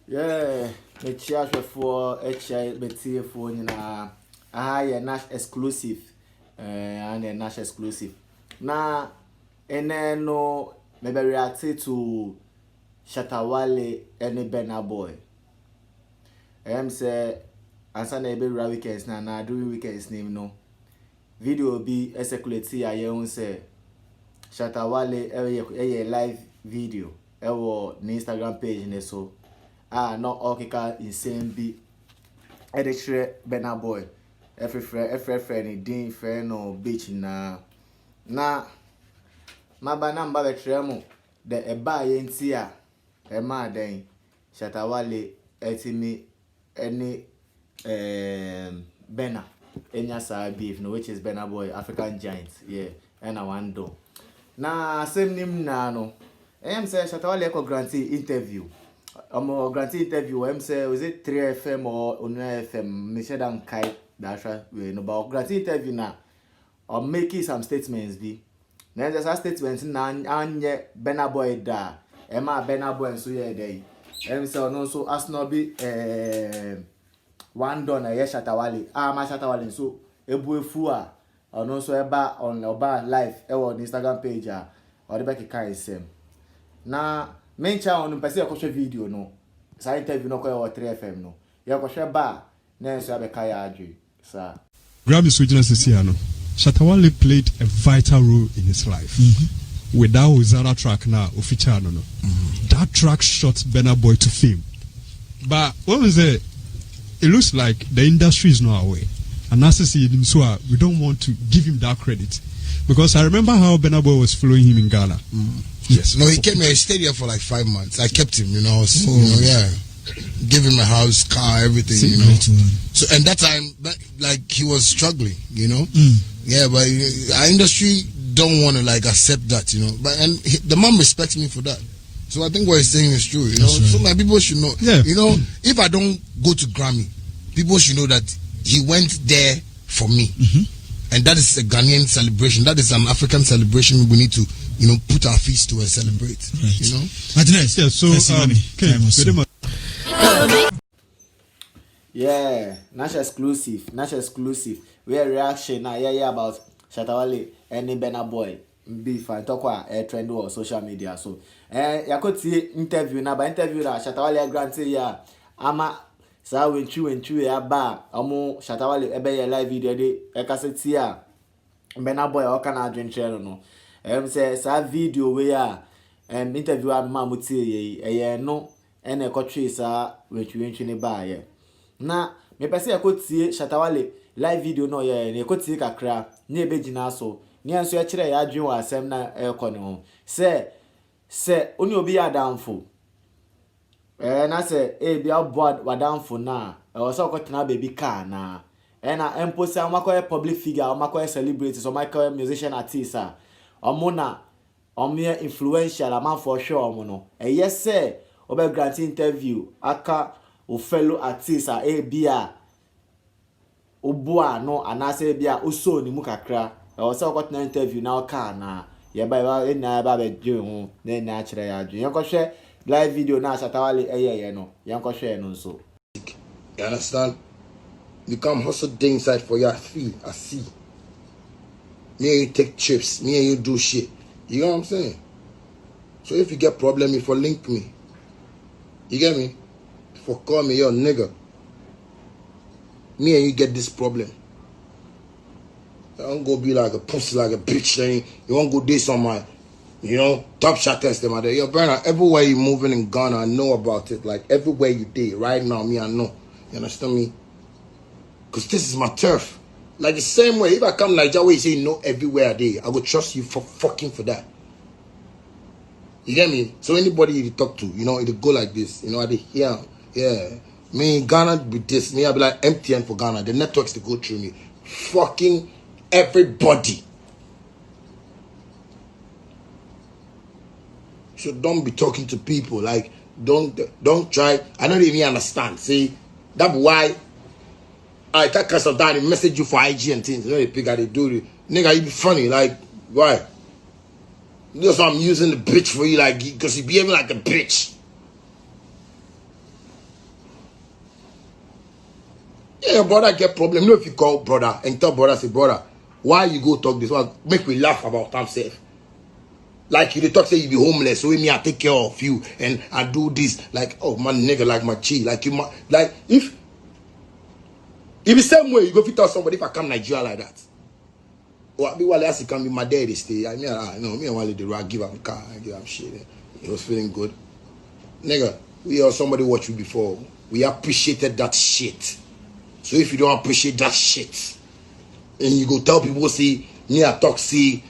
Yeah, the chair for HI Betty for a Nash exclusive, and a Nash exclusive. Now, and then no, maybe reacted to Shatawale and a Benna boy. Say, answer maybe weekends na do weekends name no. Video be a circulate here, I say Shatawale a live video. Ewo ni Instagram page ne so. No okika insane be editre Benna boy every friend din friend no beach na maba na mba betre mu de eba ye nti a e ma den Shatawale etimi any Benna enya sa beef no, which is Benna boy African giant, yeah, and I want do na same nim na no say Shatawale ko grantee interview. Granted interview, say was it 3FM or Onua FM? Me share down kai dasha we no, but granted interview na or making some statements be. Now there's a statement na anye Benna boy da. Emma Benna boy so ye dey. Say no so as no be one don ye Shatawale. Ma Shatawale so ebuefu a no so eba on oba live e on Instagram page or the back kai sem. Na mencha on pese yakoshe video no. Sa interview no kwa 3FM no. Yakoshe ba na enso abeka ya adwe. Sa. Grab the switchness Siano. Shatawale played a vital role in his life. With that Uzara track now, Ofichano no. That track shot Benna boy to fame. But what was it? It looks like the industry is not aware. And as I see him, so we don't want to give him that credit. Because I remember how Benna boy was following him in Ghana. Yes. No, he came here. He stayed here for like 5 months. I kept him, you know. So, yeah. Give him a house, car, everything, you know. So, and that time, like, he was struggling, you know. Yeah, but our industry don't want to like accept that, you know. But the man respects me for that. So I think what he's saying is true, you know. Right. So my people should know, you know, if I don't go to Grammy, people should know that he went there for me. And that is a Ghanaian celebration. That is an African celebration we need to, you know, put our feet to and celebrate. Right. You know? Martinez, yeah, so yeah, Nash exclusive. We are reaction now, yeah, about Shatawale and Benna boy. Beef and talk trend or social media. So you could see interview now, but interview that Shatawale granted yeah. Ama sa wenchu ya ba omo Shatawale ebe live video de e cassette ya Benna boy o kana adwenche no say sa video we ya interview a ma mutie ye no ene ekotwe sa wenchu ne ba ye na me pese ekotie Shatawale live video no ye ne ekotie kakra ne ebegina so ne enso e kire ya adwen wa asem na ekọ ne ho se oni obi ya damfo na say be board wadamfo na so kwetena baby car na na emposi amakoye public figure amakoye celebrity so amakoye musician artist omo na omo influential am for sure omo no yes say obe grant interview aka o fellow artist bia oboa no anase bia oso ni mu kakra so kwetena interview na car na ye ba na ba be dwe ho na kire ya adwe yakoshe live video na Shatawale no yanko share no so. You understand? You come hustle day inside for your feel. I see. Me and you take trips. Me and you do shit. You know what I'm saying? So if you get problem, if you link me, you get me? If you call me your nigga, me and you get this problem. I don't go be like a pussy, like a bitch. Then you won't go do something. You know, top shot test them out there. Yo, Bernard, everywhere you moving in Ghana, I know about it. Like, everywhere you did, right now, me, I know. You understand me? Because this is my turf. Like, the same way, if I come like that way, you say, you know, everywhere I did, I will trust you for that. You get me? So anybody you talk to, you know, it'll go like this. You know, I did hear, yeah. Me in Ghana with this, me, I'll be like MTN for Ghana. The networks to go through me. Fucking everybody. So don't be talking to people like don't try. I don't even understand. See, that's why I take us of that and message you for IG and things. You know the pick they do it. Nigga, you be funny, like why? That's why I'm using the bitch for you, like because you behaving like a bitch. Yeah, your brother get problem. You know if you call brother and tell brother, say brother, why you go talk this one? Make me laugh about himself. Like you talk say you be homeless, so me I take care of you and I do this. Like, oh my nigga, like my chi. Like you like if the same way you go fit tell somebody if I come Nigeria like that. Or be while I come be my daddy stay. I mean me and Wale the rock give him car, I give him shit. He was feeling good. Nigga, we or somebody watch you before. We appreciated that shit. So if you don't appreciate that shit, and you go tell people, see, me I talk, see,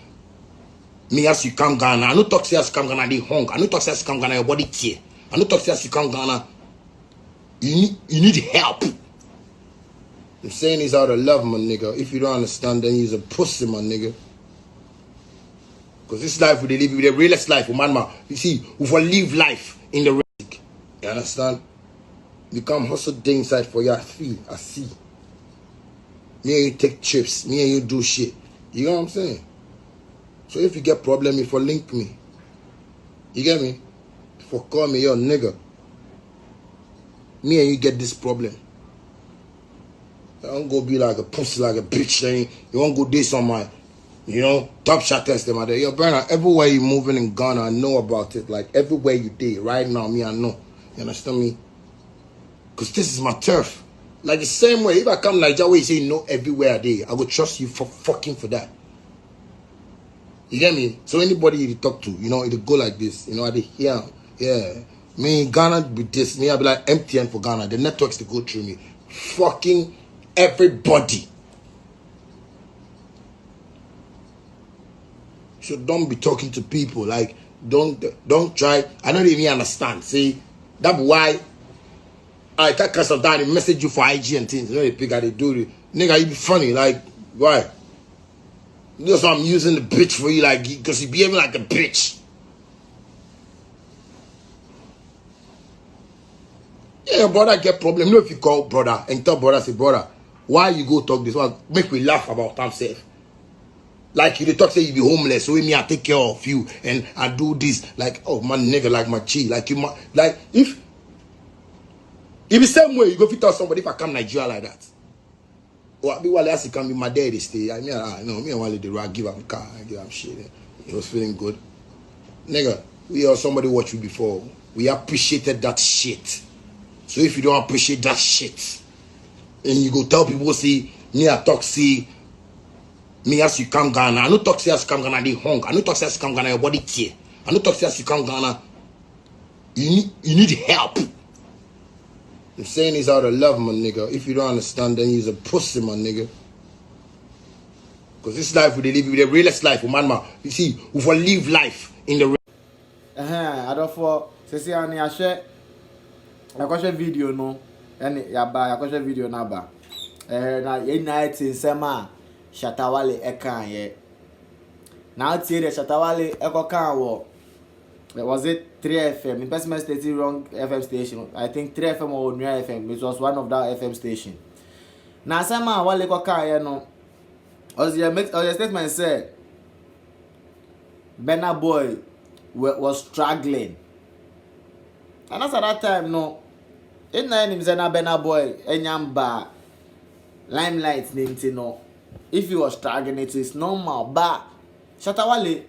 me as you come Ghana, I no talk say as you come Ghana, they hung. I no talk say as you come Ghana, your body tear. I no talk say as you come Ghana, you need help. I'm saying this out of love, my nigga. If you don't understand, then you's a pussy, my nigga. Because this life we live, the realest life, man. You see, we will live life in the risk. You understand? You come hustle day inside for your feel. I see. Me and you take trips. Me and you do shit. You know what I'm saying? So if you get problem, if you link me. You get me? If you call me your nigga. Me and you get this problem. I don't go be like a pussy, like a bitch. Then you won't go do some top shot test them out there. Yo, Bernard, everywhere you moving in Ghana, I know about it. Like everywhere you did right now, me I know. You understand me? Because this is my turf. Like the same way, if I come Nigeria where you say you know everywhere I did, I would trust you for that. You get me? So anybody you talk to, it'll go like this. I dey hear, yeah. Me in Ghana be this. Me I be like MTN for Ghana. The networks to go through me. Fucking everybody. So don't be talking to people. Like don't try. I don't even understand. See, that's why I can't sometimes message you for IG and things. They pick how they do it. Nigga, you be funny. Like, why? That's why I'm using the bitch for you, like, because you behaving like a bitch. Yeah, brother get problem. You know if you call brother and tell brother, say brother, why you go talk this one? Make me laugh about himself. Like you talk say you be homeless, so me I take care of you and I do this. Like, oh my nigga, like my chi. Like you like if the same way you go fit tell somebody if I come Nigeria like that. Or be while I come be my daddy stay. I mean me and Wale the rock give him car, I give him shit. He was feeling good. Nigga, we or somebody watch you before. We appreciated that shit. So if you don't appreciate that shit, and you go tell people, see, me I talk, see, me as you come Ghana, I no talk say as you come Ghana, they hung. I no talk say as you come Ghana, your body tear. I no talk say as you come Ghana, you need help. I'm saying this out of love, my nigga. If you don't understand, then you's a pussy, my nigga. Because this life we live, the realest life, man. You see, we will live life in the I don't for say I share video no and yaba I video na ba na night in sema Shatawale ekan ye now tie the Shatawale ekokan wo was it 3FM in person stated wrong FM station. I think 3FM or New FM. It was one of that FM station. Now sema wale ekokan ye no as your statement said Burna Boy was struggling. And as at that time, no, in nine him say na Burna Boy enyamba limelight name no. If he was struggling, it is normal. But Shatawale,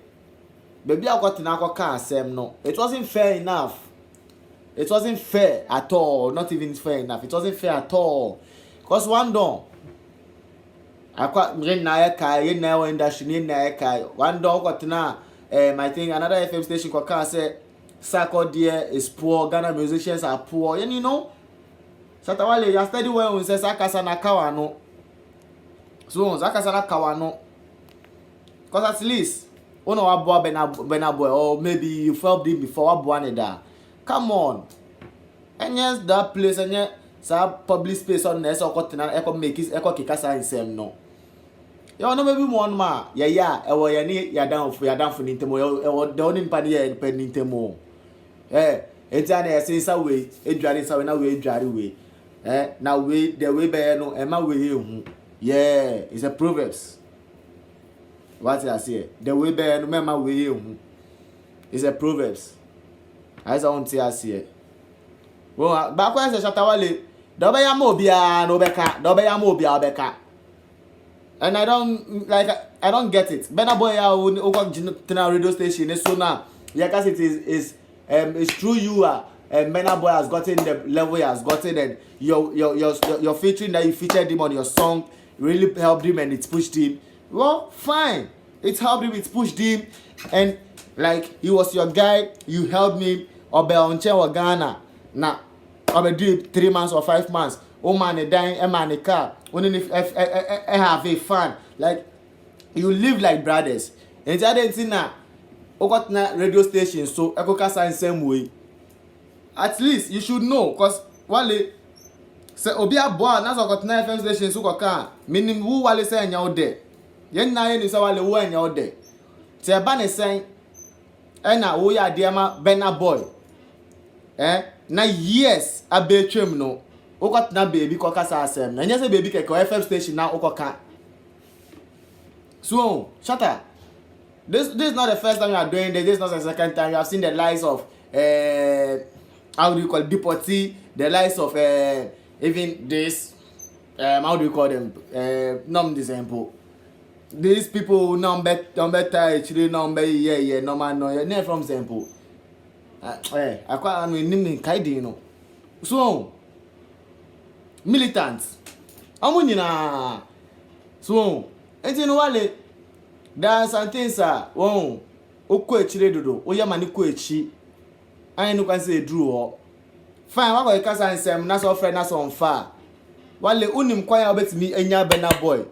baby, I got in a same no. It wasn't fair enough. It wasn't fair at all. Not even fair enough. It wasn't fair at all. Cause one door, I got na industry one door got na. I think another FM station kwa say Sako dear is poor, Ghana musicians are poor. And you know, Shatawale, you study well when says Sakasana Kawano. So Sakasana Kawano. Because at least one of our boy Burna Boy, or maybe you felt him before Abuaneda. Come on. And yes, that place and yet public space on the Sokotina Echo make his Echo Kikasa in same no. You know maybe one ma, you're down for Nintemo, down in Pania and Nintemo. It's an essence away, a driving so now we drive away. Now we the way by no Emma way. Yeah, it's a proverbs. What I say? The way by no Emma way. It's a proverbs. As I want to say. Well, back when I Shatawale, Dobaya mobia no beka. Dobaya mobia beka. And I don't get it. Burna Boy ya radio station is so now. Yeah, cause it is it's true you are Burna Boy has gotten the level he has gotten, and your featuring that you featured him on your song really helped him and it's pushed him. Well, fine. It helped him, it pushed him, and like he was your guy, you helped me. Obe onche wa Ghana. Na obe do 3 months or 5 months. Oh man, a dying, a man, a car. Only if have a fun. Like you live like brothers. And the other thing now, got na radio station, so I go sign same way. At least you should know, cause wale say obi aboa na so got na FM station so go kan. Meaning who wale say anya ode. Yen na yen say wale wo anya ode. Te ba ne say na wo ya de ma Burna Boy. Na yes abetwem no. O got na baby ko kasa asem. Na nya say baby ke FM station na o ko kan. So, shut up. This is not the first time you are doing this. This is not the second time. You have seen the likes of how do you call it? Deportee, the likes of even this how do you call them? Non example. These people number actually number yeah no man no yeah from example. I quite name kaidi no. So militants. Amunina. So enti no wale there are some things won okọ echire dodo oyama ni ko echi an no kan say dru ho fine wa go kasa nsem na so friend na so onfa wale unim kwan ya obetimi anya Burna Boy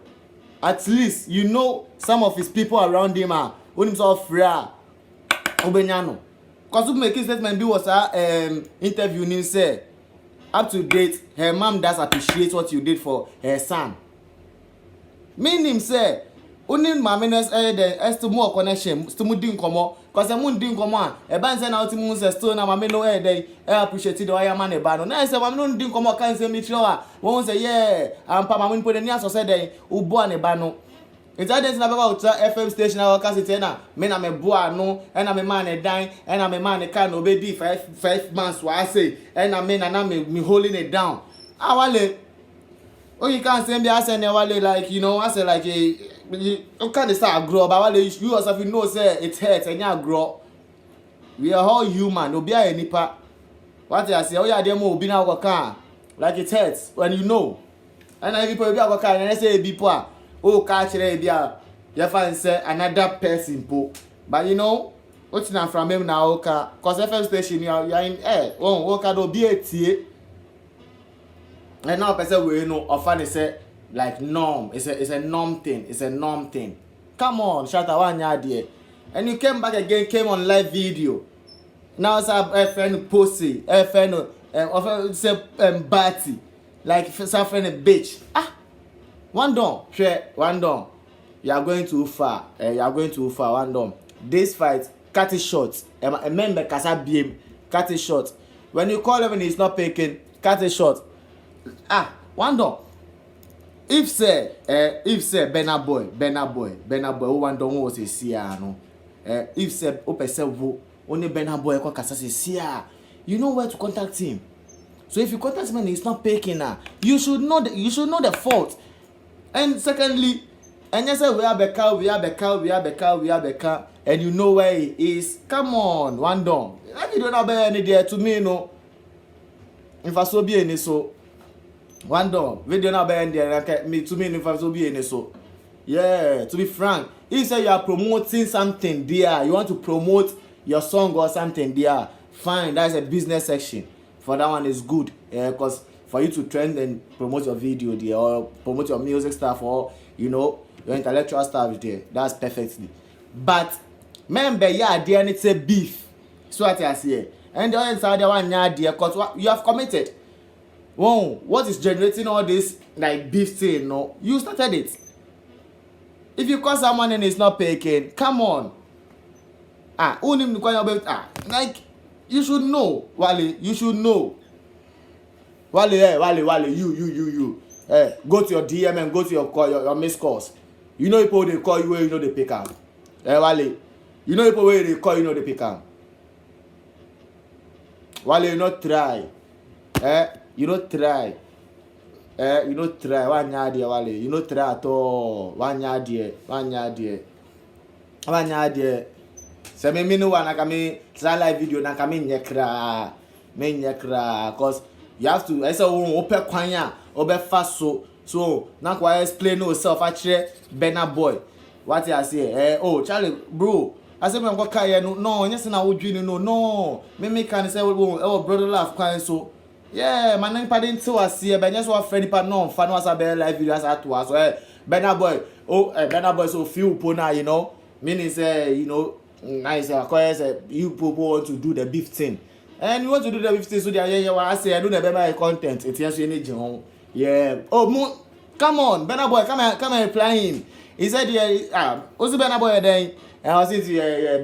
at least you know some of his people around him unim so free obenya no cause we make statement be was interview nim say up to date her mom does appreciate what you did for her son. Meaning say only mamenes the estimu connection stimu din komo cause mun din komo e ban say na ultimu say still na mameno dey appreciate the wire man e ba no na say mameno din komo kan say me try won say yeah ampa mamen put the near so say dey ubo ne ba no it's identity na baba uta FM station na waka say na me na me boa no e na me man e dan e na me man e can obedi 5 months wa say e na me na me holding it down awale. Oh, you can't send me as wale like you know, I say like you can't start grow, but wale you yourself you know say it hurts and you grow. We are all human, obi a nipa. What I say, oh yeah, dem obi na go kan. Like it hurts when you know. And every people be go kan and say people oh catch re bia you find say another person po. But you know, what's na from him na oka cause FM station you are in oka do be etie. And now person we know often say like norm. It's a norm thing. It's a norm thing. Come on, Shatta one there. And you came back again, came on live video. Now it's a friend pussy, a friend say batty. Like some friend a bitch. One down. You are going too far. One down. This fight, cut it short. Remember Kasa BM, cut it short. When you call him and he's not picking, cut it short. One door. If say Burna Boy, who one don't was a sia no. If say open say wo only Burna Boy kwa kasa say sia, you know where to contact him. So if you contact him and he's not picking you should know the fault. And secondly, and you say we are Beka, and you know where he is. Come on, one door. You don't know any there to me no. If I so be any so. One door, video na be there me to me if I so be any so. Yeah, to be frank, if say you are promoting something there, you want to promote your song or something there, fine, that's a business section. For that one is good, because for you to trend and promote your video there or promote your music stuff or you know your intellectual stuff there, that's perfectly. But remember, yeah, there it's a beef. So what I say, and the other side one yeah there, because you have committed. Whoa, what is generating all this like beef thing? No, you started it. If you call someone and it's not paying, come on. Like you should know, Wale. You should know, Wale. You. Go to your DM and go to your missed calls. You know people they call you where you know they pick up. Wale. You know people where they call you know they pick up. Wale, you not try. You don't try. you know try one idea wale, you know try at all, one idea. Se me no one akame try live video na kame nyekra, cause you have to I say open kwanya, obe fast so na kwa explain yourself actually Burna Boy. What I say? Oh Charlie bro, I say me go kai no, yes na wodwi no. Me can say oh brother laugh kwan so. Yeah, my name pardon to us here, but just what friend part no fan was a better live video as at was Burna Boy. Burna Boy so few pona, you know. Meaning say, you know, nice you people want to do the beef thing. And you want to do the beef thing so I say I do the better content. It's just any yeah. Oh come on, Burna Boy, come and reply him. He said what's Burna Boy then? And I said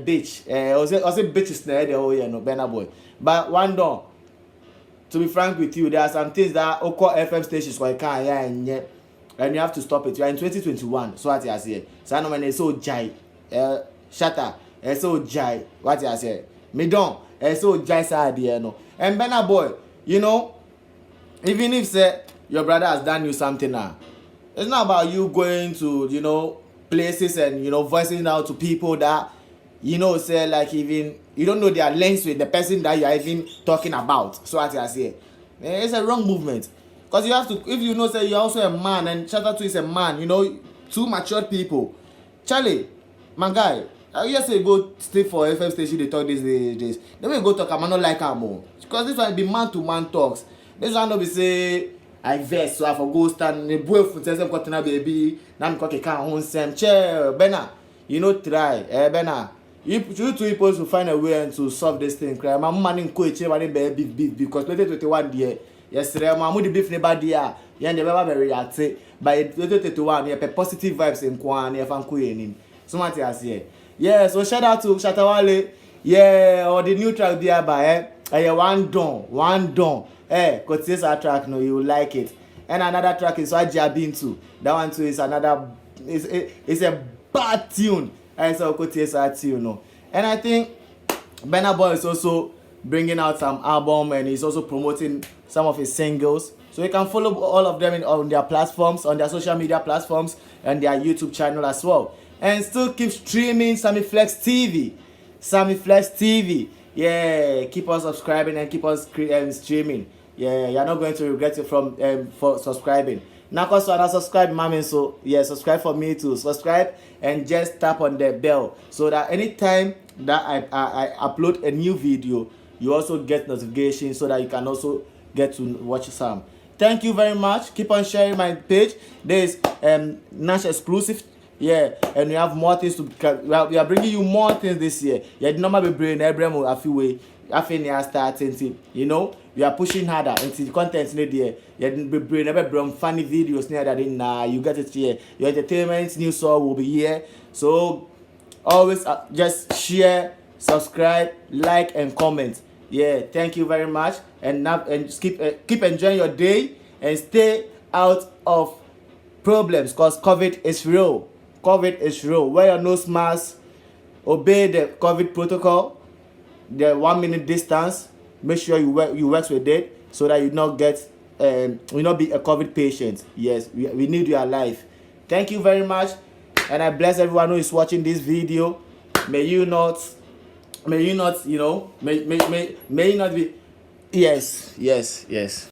bitch. I said bitch is there no Burna Boy. But one door. To be frank with you, there are some things that Oko FM stations where can't and you have to stop it. You are in 2021, so what I say. So I know when they so jai, shatter, so jai. What I say, me don't, so jai side no. And Burna Boy, you know, even if say your brother has done you something now, it's not about you going to places and voicing out to people that say like even you don't know their lengths with the person that you are even talking about. So as I say, it's a wrong movement. Because you have to, if say you're also a man and Shatta too is a man, two matured people. Charlie, my guy, I used to go stay for FM station, they talk these days. Then we go talk, I'm not like them more. Because this one be man to man talks. This one don't be say, I vex, so I for go stand, the boy for tell them cotton baby, now I'm cooking can't own some chair, Burna, try, Burna. You two people to find a way to solve this thing. Cry, my man in coach, beef because 2021 year. Yesterday, my moody beef never dear. You never very reactive. By 2021, you have positive vibes in Kwan, you have Queen. So much as here. Yeah, so shout out to Shatta Wale. Yeah, or the new track there by one don. Cause this track, no, you like it. And another track is what you been to. That one too is another. It's a bad tune. And I think Burna Boy is also bringing out some album and he's also promoting some of his singles. So you can follow all of them on their platforms, on their social media platforms and their YouTube channel as well. And still keep streaming Sammy Flex TV. Yeah, keep on subscribing and keep on streaming. Yeah, you're not going to regret it for subscribing. Now, cause I subscribe, mommy. So yeah, subscribe for me to subscribe and just tap on the bell so that anytime that I upload a new video, you also get notifications so that you can also get to watch some. Thank you very much. Keep on sharing my page. There is Nash exclusive. Yeah, and we have more things to. We are bringing you more things this year. Yeah, the number be bringing every a few way. I think they are starting. We are pushing harder into the content there. You bring funny videos near that you get it here. Your entertainment news will be here. So always just share, subscribe, like and comment. Yeah, thank you very much. And now keep enjoying your day and stay out of problems because COVID is real. Wear your nose mask. Obey the COVID protocol. The 1 minute distance. Make sure you work with it so that you not get you not be a COVID patient. Yes, we need you alive. Thank you very much, and I bless everyone who is watching this video. May you not may you not be yes.